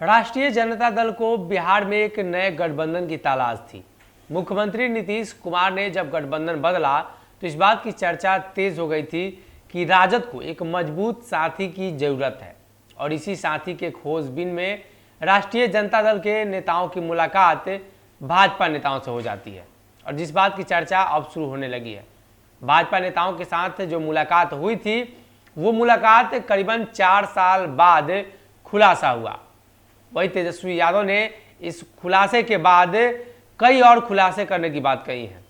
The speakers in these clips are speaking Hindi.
राष्ट्रीय जनता दल को बिहार में एक नए गठबंधन की तलाश थी। मुख्यमंत्री नीतीश कुमार ने जब गठबंधन बदला तो इस बात की चर्चा तेज हो गई थी कि राजद को एक मजबूत साथी की जरूरत है और इसी साथी के खोजबीन में राष्ट्रीय जनता दल के नेताओं की मुलाकात भाजपा नेताओं से हो जाती है। और जिस बात की चर्चा अब शुरू होने लगी है, भाजपा नेताओं के साथ जो मुलाकात हुई थी वो मुलाकात करीबन 4 साल बाद खुलासा हुआ। वही तेजस्वी यादव ने इस खुलासे के बाद कई और खुलासे करने की बात कही है।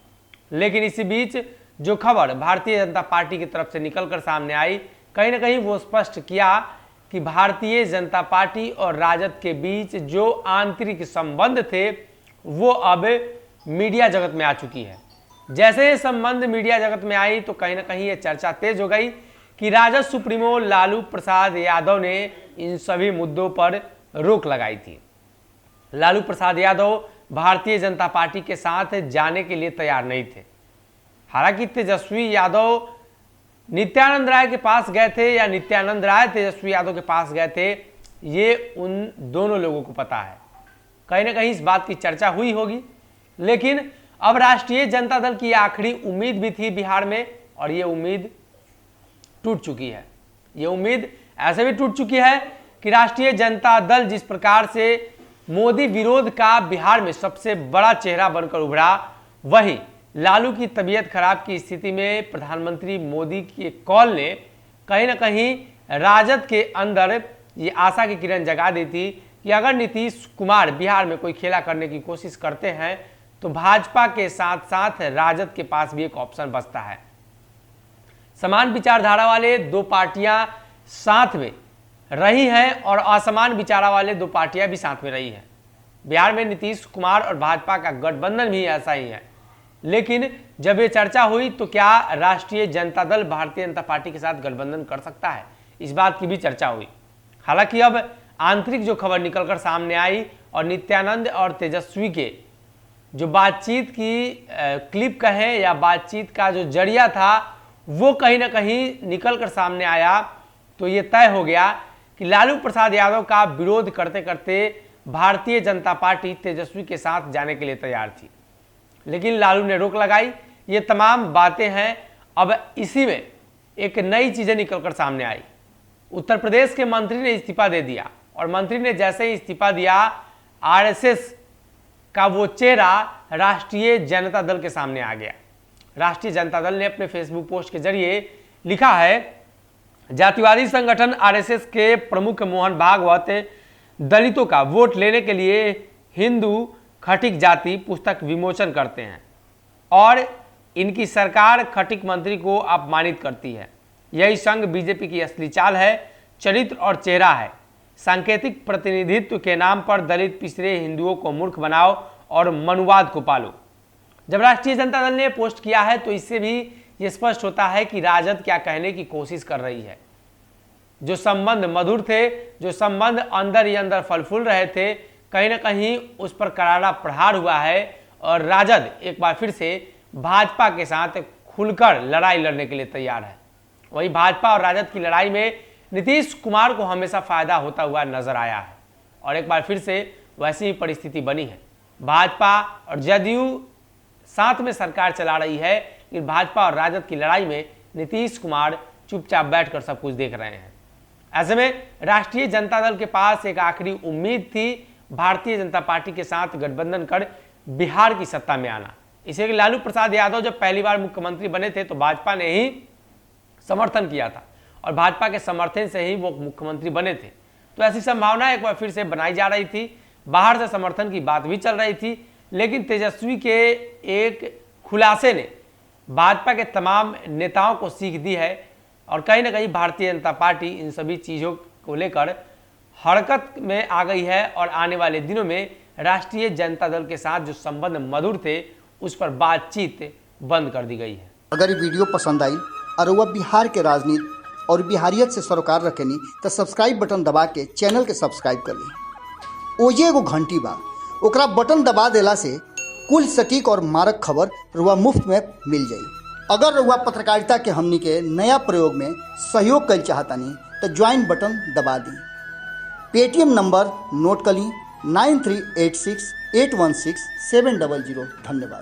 लेकिन इसी बीच जो खबर भारतीय जनता पार्टी की तरफ से निकलकर सामने आई, कहीं ना कहीं वो स्पष्ट किया कि भारतीय जनता पार्टी और राजद के बीच जो आंतरिक संबंध थे वो अब मीडिया जगत में आ चुकी है। जैसे ये संबंध मीडिया जगत में आई तो कहीं ना कहीं ये चर्चा तेज हो गई कि राजद सुप्रीमो लालू प्रसाद यादव ने इन सभी मुद्दों पर रोक लगाई थी। लालू प्रसाद यादव भारतीय जनता पार्टी के साथ जाने के लिए तैयार नहीं थे। हालांकि तेजस्वी यादव नित्यानंद राय के पास गए थे या नित्यानंद राय तेजस्वी यादव के पास गए थे, ये उन दोनों लोगों को पता है। कहीं ना कहीं इस बात की चर्चा हुई होगी। लेकिन अब राष्ट्रीय जनता दल की आखिरी उम्मीद भी थी बिहार में और ये उम्मीद टूट चुकी है। ये उम्मीद ऐसे भी टूट चुकी है कि राष्ट्रीय जनता दल जिस प्रकार से मोदी विरोध का बिहार में सबसे बड़ा चेहरा बनकर उभरा, वही लालू की तबीयत खराब की स्थिति में प्रधानमंत्री मोदी के कॉल ने कहीं ना कहीं राजद के अंदर ये आशा की किरण जगा दी थी कि अगर नीतीश कुमार बिहार में कोई खेला करने की कोशिश करते हैं तो भाजपा के साथ साथ राजद के पास भी एक ऑप्शन बचता है। समान विचारधारा वाले दो पार्टियां साथ में रही हैं और असमान विचारा वाले दो पार्टियां भी साथ में रही हैं। बिहार में नीतीश कुमार और भाजपा का गठबंधन भी ऐसा ही है। लेकिन जब ये चर्चा हुई तो क्या राष्ट्रीय जनता दल भारतीय जनता पार्टी के साथ गठबंधन कर सकता है, इस बात की भी चर्चा हुई। हालांकि अब आंतरिक जो खबर निकलकर सामने आई और नित्यानंद और तेजस्वी के जो बातचीत की क्लिप कहें या बातचीत का जो जरिया था वो कहीं ना कहीं निकलकर सामने आया, तो ये तय हो गया कि लालू प्रसाद यादव का विरोध करते करते भारतीय जनता पार्टी तेजस्वी के साथ जाने के लिए तैयार थी। लेकिन लालू ने रोक लगाई। ये तमाम बातें हैं। अब इसी में एक नई चीजें निकलकर सामने आई। उत्तर प्रदेश के मंत्री ने इस्तीफा दे दिया और मंत्री ने जैसे ही इस्तीफा दिया, आरएसएस का वो चेहरा राष्ट्रीय जनता दल के सामने आ गया। राष्ट्रीय जनता दल ने अपने फेसबुक पोस्ट के जरिए लिखा है, जातिवादी संगठन आरएसएस के प्रमुख मोहन भागवत दलितों का वोट लेने के लिए हिंदू खटिक जाति पुस्तक विमोचन करते हैं और इनकी सरकार खटिक मंत्री को अपमानित करती है। यही संघ बीजेपी की असली चाल है, चरित्र और चेहरा है। सांकेतिक प्रतिनिधित्व के नाम पर दलित पिछड़े हिंदुओं को मूर्ख बनाओ और मनुवाद को पालो। जब राष्ट्रीय जनता दल ने पोस्ट किया है तो इससे भी ये स्पष्ट होता है कि राजद क्या कहने की कोशिश कर रही है। जो संबंध मधुर थे, जो संबंध अंदर ही अंदर फल फूल रहे थे, कहीं ना कहीं उस पर करारा प्रहार हुआ है और राजद एक बार फिर से भाजपा के साथ खुलकर लड़ाई लड़ने के लिए तैयार है। वही भाजपा और राजद की लड़ाई में नीतीश कुमार को हमेशा फायदा होता हुआ नजर आया है और एक बार फिर से वैसी ही परिस्थिति बनी है। भाजपा और जदयू साथ में सरकार चला रही है, लेकिन भाजपा और राजद की लड़ाई में नीतीश कुमार चुपचाप बैठकर सब कुछ देख रहे हैं। ऐसे में राष्ट्रीय जनता दल के पास एक आखिरी उम्मीद थी, भारतीय जनता पार्टी के साथ गठबंधन कर बिहार की सत्ता में आना। इसे लालू प्रसाद यादव जब पहली बार मुख्यमंत्री बने थे तो भाजपा ने ही समर्थन किया था और भाजपा के समर्थन से ही वो मुख्यमंत्री बने थे। तो ऐसी संभावना एक बार फिर से बनाई जा रही थी। बाहर से समर्थन की बात भी चल रही थी, लेकिन तेजस्वी के एक खुलासे ने भाजपा के तमाम नेताओं को सीख दी है और कहीं ना कहीं भारतीय जनता पार्टी इन सभी चीज़ों को लेकर हरकत में आ गई है और आने वाले दिनों में राष्ट्रीय जनता दल के साथ जो संबंध मधुर थे उस पर बातचीत बंद कर दी गई है। अगर ये वीडियो पसंद आई और वह बिहार के राजनीति और बिहारियत से सरोकार रखेनी तो सब्सक्राइब बटन दबा के चैनल के सब्सक्राइब कर ली। ओजे एगो घंटी बा, ओकरा बटन दबा देला से कुल सटीक और मारक खबर रुआ मुफ्त में मिल जाई। अगर रुआ पत्रकारिता के हमनी के नया प्रयोग में सहयोग कर चाहतानी तो ज्वाइन बटन दबा दी। पेटीएम नंबर नोट कर ली 9386816700। धन्यवाद।